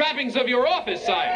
trappings of your office, sire.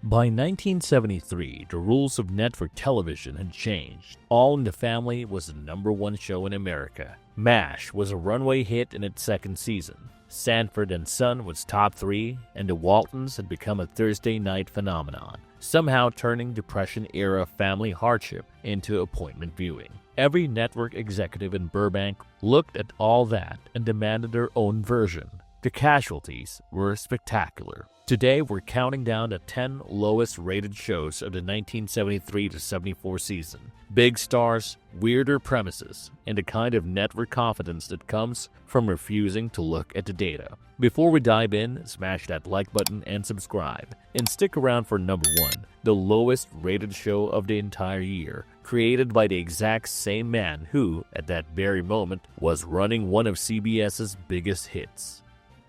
By 1973, the rules of network television had changed. All in the Family was the #1 show in America. MASH was a runaway hit in its second season. Sanford and Son was top 3, and The Waltons had become a Thursday night phenomenon, somehow turning Depression-era family hardship into appointment viewing. Every network executive in Burbank looked at all that and demanded their own version. The casualties were spectacular. Today, we're counting down the 10 lowest rated shows of the 1973 to 74 season. Big stars, weirder premises, and the kind of network confidence that comes from refusing to look at the data. Before we dive in, smash that like button and subscribe. And stick around for #1, the lowest rated show of the entire year, created by the exact same man who, at that very moment, was running one of CBS's biggest hits.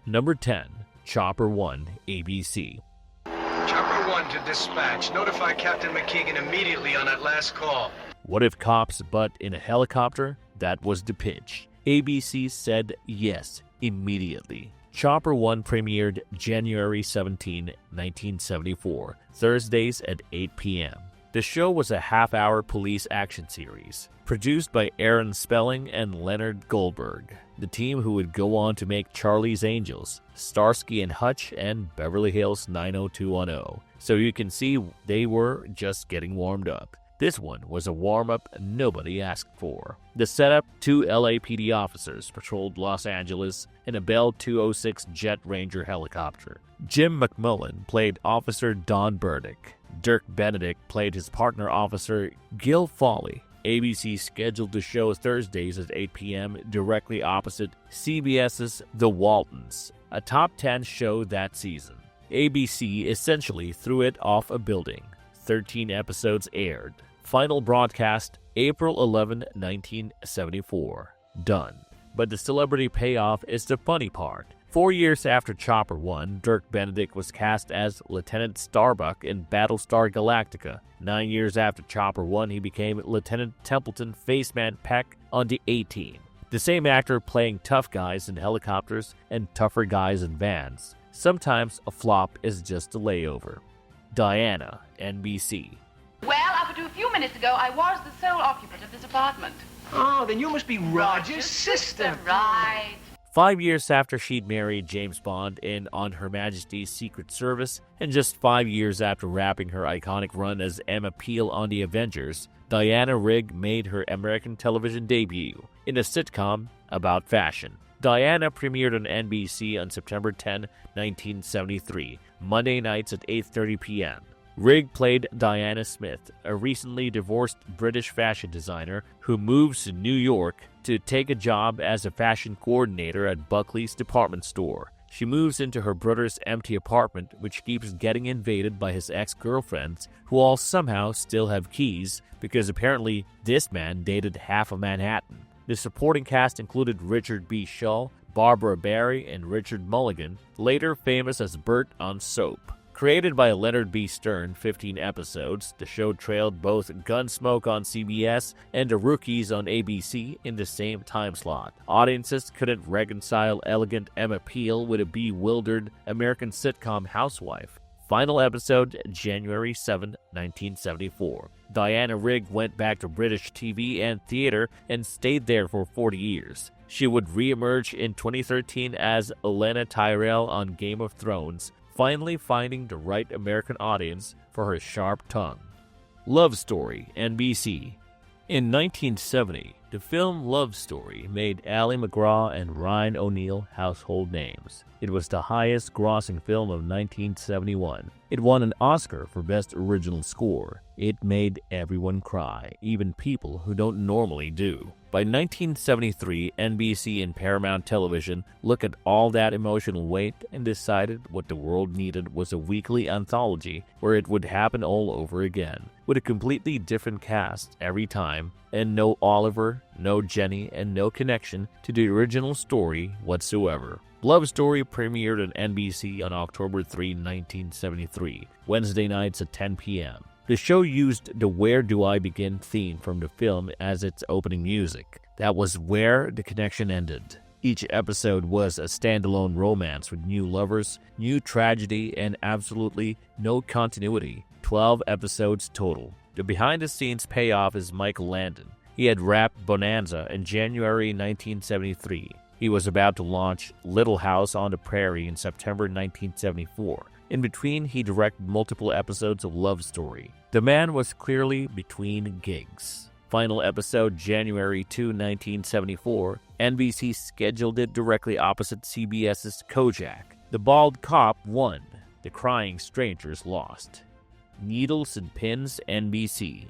Number 10. Chopper 1, ABC. Chopper 1 to dispatch. Notify Captain McKeegan immediately on that last call. What if cops butt in a helicopter? That was the pitch. ABC said yes immediately. Chopper 1 premiered January 17, 1974, Thursdays at 8 p.m. The show was a half-hour police action series, produced by Aaron Spelling and Leonard Goldberg, the team who would go on to make Charlie's Angels, Starsky and Hutch, and Beverly Hills 90210. So you can see they were just getting warmed up. This one was a warm-up nobody asked for. The setup: 2 LAPD officers patrolled Los Angeles in a Bell 206 Jet Ranger helicopter. Jim McMullen played Officer Don Burdick. Dirk Benedict played his partner officer Gil Foley. ABC scheduled the show Thursdays at 8 p.m. directly opposite CBS's The Waltons, a top 10 show that season. ABC essentially threw it off a building. 13 episodes aired. Final broadcast April 11, 1974. Done. But the celebrity payoff is the funny part. 4 years after Chopper 1, Dirk Benedict was cast as Lieutenant Starbuck in Battlestar Galactica. 9 years after Chopper 1, he became Lieutenant Templeton Faceman Peck on the A-Team. The same actor playing tough guys in helicopters and tougher guys in vans. Sometimes a flop is just a layover. Diana, NBC. Well, up to a few minutes ago, I was the sole occupant of this apartment. Oh, then you must be Roger's sister. Right. 5 years after she'd married James Bond in On Her Majesty's Secret Service, and just 5 years after wrapping her iconic run as Emma Peel on The Avengers, Diana Rigg made her American television debut in a sitcom about fashion. Diana premiered on NBC on September 10, 1973, Monday nights at 8:30 p.m. Rigg played Diana Smith, a recently divorced British fashion designer who moves to New York to take a job as a fashion coordinator at Buckley's department store. She moves into her brother's empty apartment, which keeps getting invaded by his ex-girlfriends, who all somehow still have keys because apparently this man dated half of Manhattan. The supporting cast included Richard B. Shull, Barbara Barry, and Richard Mulligan, later famous as Bert on Soap. Created by Leonard B. Stern, 15 episodes, the show trailed both Gunsmoke on CBS and The Rookies on ABC in the same time slot. Audiences couldn't reconcile elegant Emma Peel with a bewildered American sitcom housewife. Final episode, January 7, 1974. Diana Rigg went back to British TV and theater and stayed there for 40 years. She would re-emerge in 2013 as Olenna Tyrell on Game of Thrones, finally finding the right American audience for her sharp tongue. Love Story, NBC. In 1970, the film Love Story made Ally McGraw and Ryan O'Neal household names. It was the highest grossing film of 1971. It won an Oscar for Best Original Score. It made everyone cry, even people who don't normally do. By 1973, NBC and Paramount Television looked at all that emotional weight and decided what the world needed was a weekly anthology where it would happen all over again, with a completely different cast every time, and no Oliver, no Jenny, and no connection to the original story whatsoever. Love Story premiered on NBC on October 3, 1973, Wednesday nights at 10 p.m. The show used the Where Do I Begin theme from the film as its opening music. That was where the connection ended. Each episode was a standalone romance with new lovers, new tragedy, and absolutely no continuity. 12 episodes total. The behind-the-scenes payoff is Michael Landon. He had wrapped Bonanza in January 1973. He was about to launch Little House on the Prairie in September 1974. In between, he directed multiple episodes of Love Story. The man was clearly between gigs. Final episode, January 2, 1974. NBC scheduled it directly opposite CBS's Kojak. The bald cop won. The crying strangers lost. Needles and Pins, NBC.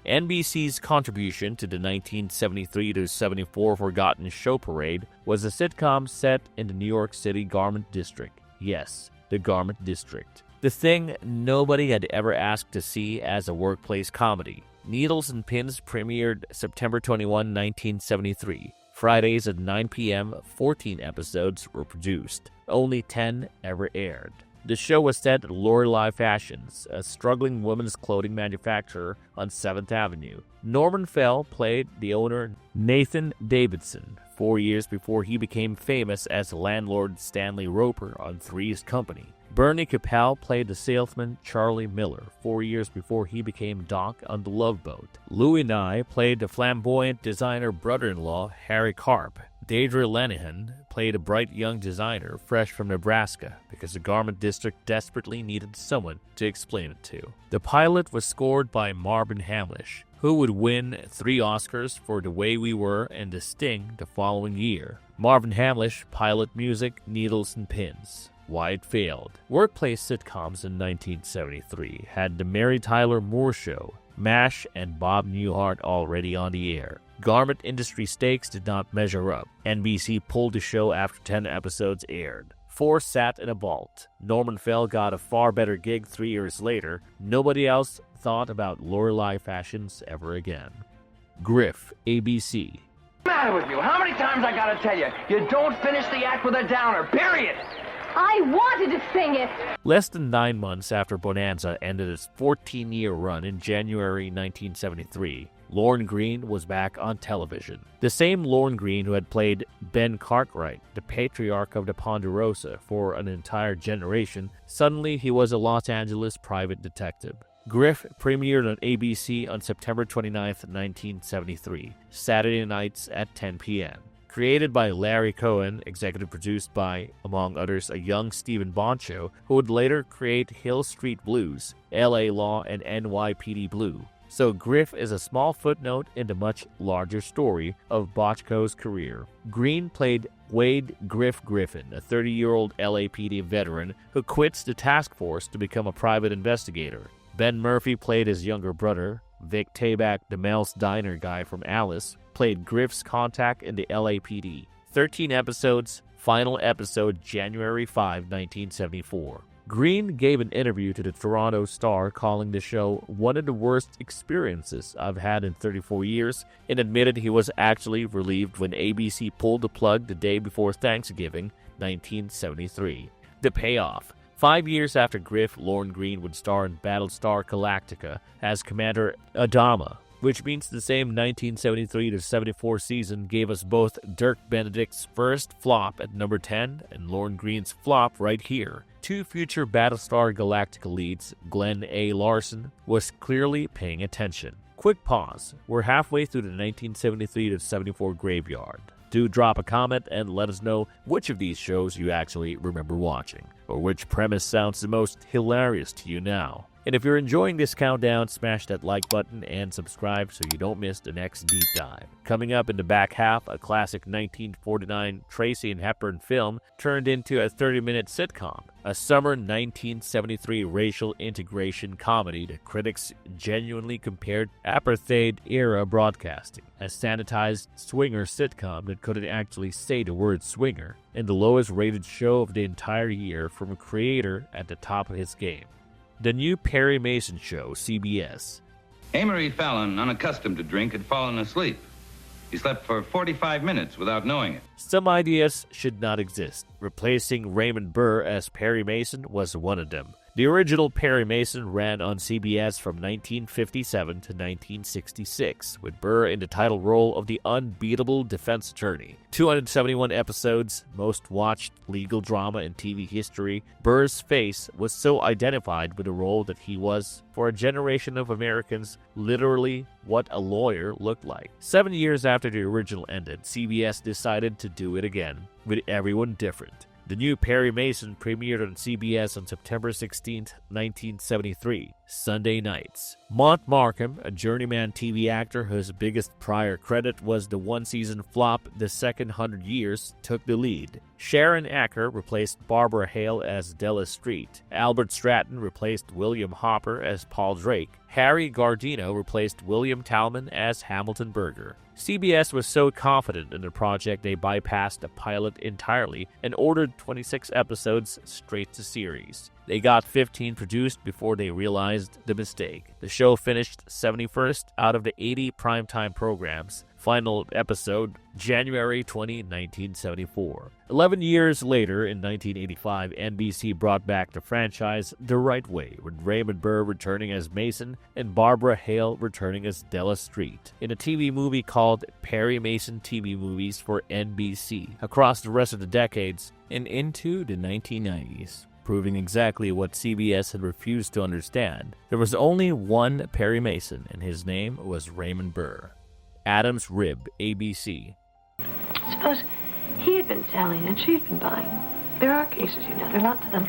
NBC's contribution to the 1973-74 Forgotten Show Parade was a sitcom set in the New York City Garment District. Yes, the Garment District. The thing nobody had ever asked to see as a workplace comedy. Needles and Pins premiered September 21, 1973. Fridays at 9 p.m., 14 episodes were produced. Only 10 ever aired. The show was set at Lorelei Fashions, a struggling women's clothing manufacturer on 7th Avenue. Norman Fell played the owner Nathan Davidson 4 years before he became famous as landlord Stanley Roper on Three's Company. Bernie Capel played the salesman Charlie Miller 4 years before he became Doc on The Love Boat. Louis Nye played the flamboyant designer brother-in-law Harry Karp. Deirdre Lenihan played a bright young designer fresh from Nebraska because the Garment District desperately needed someone to explain it to. The pilot was scored by Marvin Hamlish, who would win 3 Oscars for The Way We Were and The Sting the following year. Marvin Hamlish, pilot music, Needles and Pins. Why it failed. Workplace sitcoms in 1973 had The Mary Tyler Moore Show, MASH, and Bob Newhart already on the air. Garment industry stakes did not measure up. NBC pulled the show after 10 episodes aired. 4 sat in a vault. Norman Fell got a far better gig 3 years later. Nobody else thought about Lorelei Fashions ever again. Griff, ABC. What's the matter with you? How many times I gotta tell you? You don't finish the act with a downer, period! I wanted to sing it! Less than 9 months after Bonanza ended its 14-year run in January 1973, Lorne Greene was back on television. The same Lorne Greene who had played Ben Cartwright, the patriarch of the Ponderosa, for an entire generation, suddenly he was a Los Angeles private detective. Griff premiered on ABC on September 29, 1973, Saturday nights at 10 p.m. Created by Larry Cohen, executive produced by, among others, a young Stephen Boncho, who would later create Hill Street Blues, LA Law, and NYPD Blue. So Griff is a small footnote in the much larger story of Bochco's career. Greene played Wade Griff Griffin, a 30-year-old LAPD veteran who quits the task force to become a private investigator. Ben Murphy played his younger brother. Vic Tabak, the Mel's Diner guy from Alice, played Griff's contact in the LAPD. 13 episodes, final episode January 5, 1974. Greene gave an interview to the Toronto Star calling the show one of the worst experiences I've had in 34 years and admitted he was actually relieved when ABC pulled the plug the day before Thanksgiving, 1973. The payoff. 5 years after Griff, Lorne Greene would star in Battlestar Galactica as Commander Adama, which means the same 1973-74 season gave us both Dirk Benedict's first flop at number 10 and Lorne Greene's flop right here. 2 future Battlestar Galactica leads, Glenn A. Larson, was clearly paying attention. Quick pause. We're halfway through the 1973-74 graveyard. Do drop a comment and let us know which of these shows you actually remember watching, or which premise sounds the most hilarious to you now. And if you're enjoying this countdown, smash that like button and subscribe so you don't miss the next deep dive. Coming up in the back half, a classic 1949 Tracy and Hepburn film turned into a 30-minute sitcom, a summer 1973 racial integration comedy that critics genuinely compared apartheid-era broadcasting, a sanitized swinger sitcom that couldn't actually say the word swinger, and the lowest-rated show of the entire year from a creator at the top of his game. The new Perry Mason Show, CBS. Amory Fallon, unaccustomed to drink, had fallen asleep. He slept for 45 minutes without knowing it. Some ideas should not exist. Replacing Raymond Burr as Perry Mason was one of them. The original Perry Mason ran on CBS from 1957 to 1966, with Burr in the title role of the unbeatable defense attorney. 271 episodes, most watched legal drama in TV history. Burr's face was so identified with the role that he was, for a generation of Americans, literally what a lawyer looked like. 7 years after the original ended, CBS decided to do it again, with everyone different. The new Perry Mason premiered on CBS on September 16, 1973, Sunday nights. Mont Markham, a journeyman TV actor whose biggest prior credit was the one-season flop The Second 100 Years, took the lead. Sharon Acker replaced Barbara Hale as Della Street. Albert Stratton replaced William Hopper as Paul Drake. Harry Gardino replaced William Talman as Hamilton Berger. CBS was so confident in the project they bypassed the pilot entirely and ordered 26 episodes straight to series. They got 15 produced before they realized the mistake. The show finished 71st out of the 80 primetime programs. Final episode, January 20, 1974. 11 years later, in 1985, NBC brought back the franchise the right way, with Raymond Burr returning as Mason and Barbara Hale returning as Della Street, in a TV movie called Perry Mason TV Movies for NBC, across the rest of the decades and into the 1990s. Proving exactly what CBS had refused to understand. There was only one Perry Mason, and his name was Raymond Burr. Adam's Rib, ABC. Suppose he had been selling and she'd been buying. There are cases, you know. There are lots of them.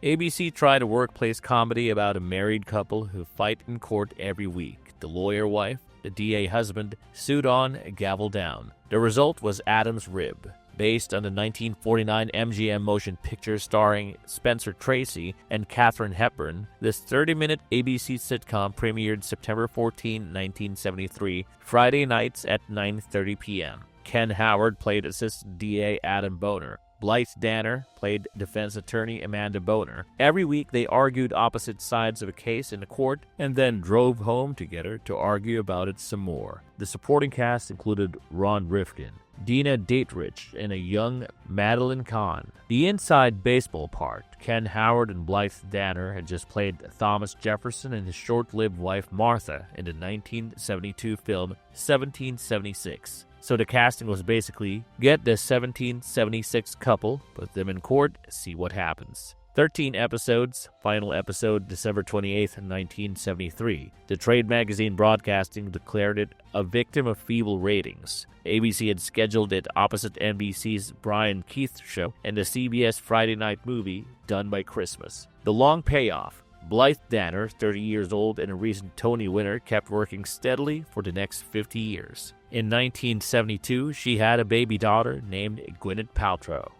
ABC tried a workplace comedy about a married couple who fight in court every week. The lawyer wife, the DA husband, sued on, gavel down. The result was Adam's Rib. Based on the 1949 MGM motion picture starring Spencer Tracy and Katharine Hepburn, this 30-minute ABC sitcom premiered September 14, 1973, Friday nights at 9:30 p.m. Ken Howard played Assistant DA Adam Boner. Blythe Danner played defense attorney Amanda Boner. Every week they argued opposite sides of a case in the court and then drove home together to argue about it some more. The supporting cast included Ron Rifkin, Dina Dietrich, and a young Madeline Kahn. The inside baseball part, Ken Howard and Blythe Danner had just played Thomas Jefferson and his short-lived wife Martha in the 1972 film 1776. So the casting was basically, get the 1776 couple, put them in court, see what happens. 13 episodes, final episode December 28, 1973. The trade magazine Broadcasting declared it a victim of feeble ratings. ABC had scheduled it opposite NBC's Brian Keith show and the CBS Friday Night Movie, Done by Christmas. The long payoff. Blythe Danner, 30 years old and a recent Tony winner, kept working steadily for the next 50 years. In 1972, she had a baby daughter named Gwyneth Paltrow.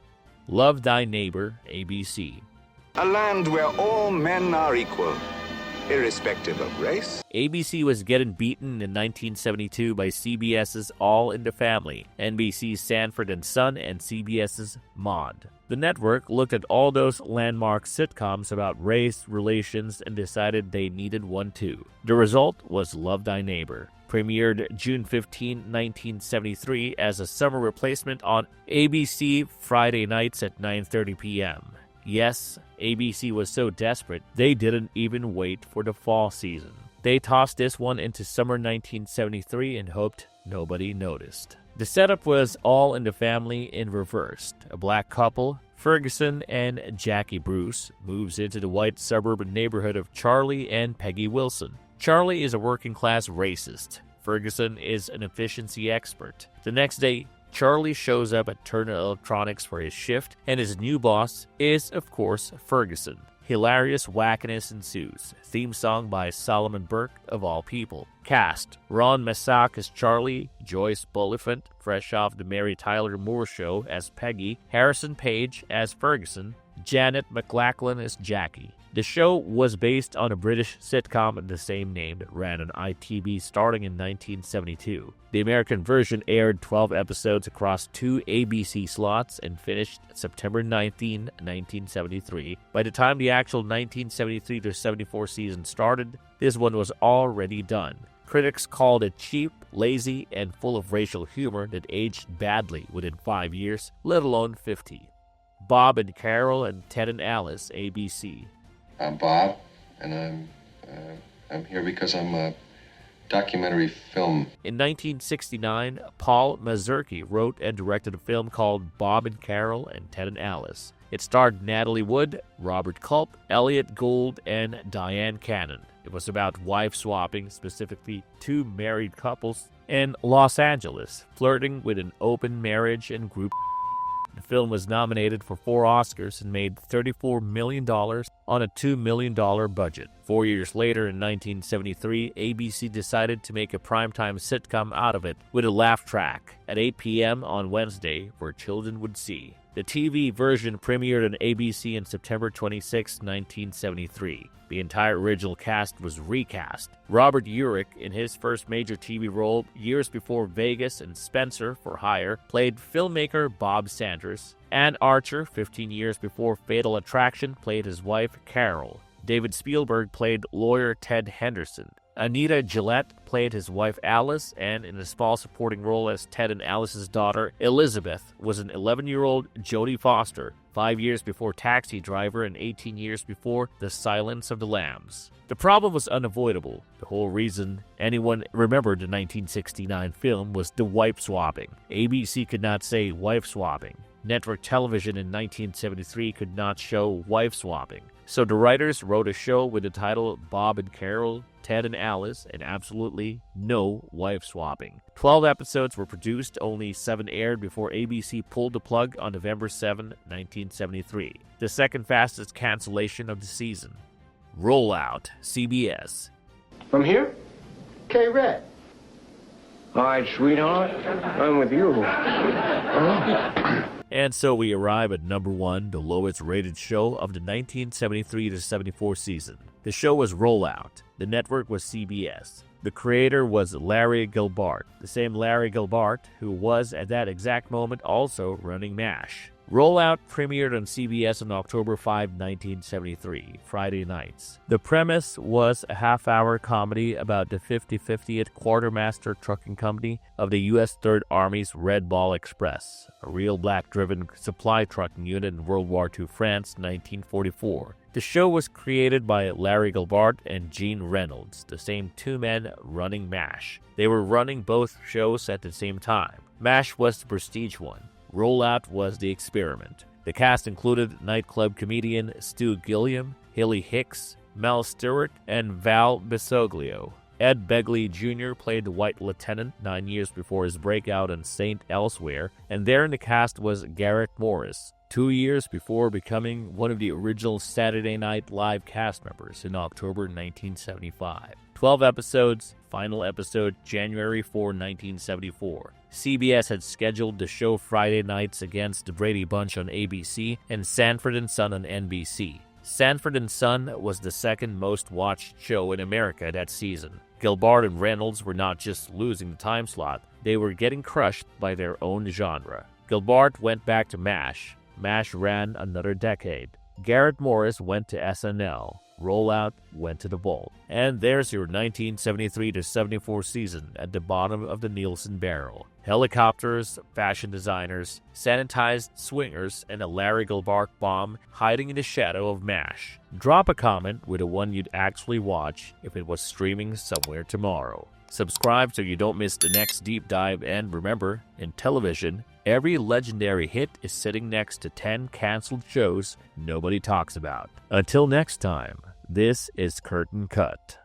Love Thy Neighbor, ABC. A land where all men are equal, irrespective of race. ABC was getting beaten in 1972 by CBS's All in the Family, NBC's Sanford and Son, and CBS's Maude. The network looked at all those landmark sitcoms about race relations and decided they needed one too. The result was Love Thy Neighbor. Premiered June 15, 1973 as a summer replacement on ABC Friday nights at 9:30 p.m. Yes, ABC was so desperate, they didn't even wait for the fall season. They tossed this one into summer 1973 and hoped nobody noticed. The setup was All in the Family in reversed. A black couple, Ferguson and Jackie Bruce, moves into the white suburban neighborhood of Charlie and Peggy Wilson. Charlie is a working-class racist. Ferguson is an efficiency expert. The next day, Charlie shows up at Turner Electronics for his shift, and his new boss is, of course, Ferguson. Hilarious wackiness ensues. Theme song by Solomon Burke, of all people. Cast: Ron Massac as Charlie, Joyce Bulifant, fresh off the Mary Tyler Moore Show, as Peggy, Harrison Page as Ferguson, Janet McLachlan as Jackie. The show was based on a British sitcom of the same name that ran on ITV starting in 1972. The American version aired 12 episodes across 2 ABC slots and finished September 19, 1973. By the time the actual 1973-74 season started, this one was already done. Critics called it cheap, lazy, and full of racial humor that aged badly within 5 years, let alone 50. Bob and Carol and Ted and Alice, ABC. I'm Bob, and I'm here because I'm a documentary film. In 1969, Paul Mazursky wrote and directed a film called Bob and Carol and Ted and Alice. It starred Natalie Wood, Robert Culp, Elliot Gould, and Diane Cannon. It was about wife swapping, specifically two married couples in Los Angeles, flirting with an open marriage and group. The film was nominated for 4 Oscars and made $34 million on a $2 million budget. 4 years later, in 1973, ABC decided to make a primetime sitcom out of it with a laugh track at 8 p.m. on Wednesday where children would see. The TV version premiered on ABC on September 26, 1973. The entire original cast was recast. Robert Urich, in his first major TV role years before Vegas and Spencer for Hire, played filmmaker Bob Sanders. Ann Archer, 15 years before Fatal Attraction, played his wife Carol. David Spielberg played lawyer Ted Henderson. Anita Gillette played his wife Alice, and in a small supporting role as Ted and Alice's daughter, Elizabeth, was an 11-year-old Jodie Foster, 5 years before Taxi Driver and 18 years before The Silence of the Lambs. The problem was unavoidable. The whole reason anyone remembered the 1969 film was the wife swapping. ABC could not say wife swapping. Network television in 1973 could not show wife swapping. So the writers wrote a show with the title Bob and Carol, Ted and Alice, and absolutely no wife swapping. 12 episodes were produced, only 7 aired before ABC pulled the plug on November 7, 1973, the second fastest cancellation of the season. Rollout, CBS. From here? K-Red. All right, sweetheart. I'm with you. And so we arrive at number 1, the lowest rated show of the 1973-74 season. The show was Rollout. The network was CBS. The creator was Larry Gilbart, the same Larry Gilbart who was at that exact moment also running MASH. Rollout premiered on CBS on October 5, 1973, Friday nights. The premise was a half-hour comedy about the 50/50th Quartermaster Trucking Company of the U.S. Third Army's Red Ball Express, a real black-driven supply trucking unit in World War II France, 1944. The show was created by Larry Gilbart and Gene Reynolds, the same two men running MASH. They were running both shows at the same time. MASH was the prestige one. Rollout was the experiment. The cast included nightclub comedian Stu Gilliam, Hilly Hicks, Mel Stewart, and Val Bisoglio. Ed Begley Jr. played the White Lieutenant 9 years before his breakout in Saint Elsewhere, and there in the cast was Garrett Morris, 2 years before becoming one of the original Saturday Night Live cast members in October 1975. 12 episodes, final episode January 4, 1974. CBS had scheduled the show Friday nights against the Brady Bunch on ABC and Sanford & Son on NBC. Sanford & Son was the second most watched show in America that season. Gilbart and Reynolds were not just losing the time slot, they were getting crushed by their own genre. Gilbart went back to MASH. MASH ran another decade. Garrett Morris went to SNL. Rollout went to the vault. And there's your 1973-74 season at the bottom of the Nielsen barrel. Helicopters, fashion designers, sanitized swingers, and a Larry Gilbart bomb hiding in the shadow of MASH. Drop a comment with the one you'd actually watch if it was streaming somewhere tomorrow. Subscribe so you don't miss the next deep dive, and remember, in television, every legendary hit is sitting next to 10 canceled shows nobody talks about. Until next time, this is Curtain Cut.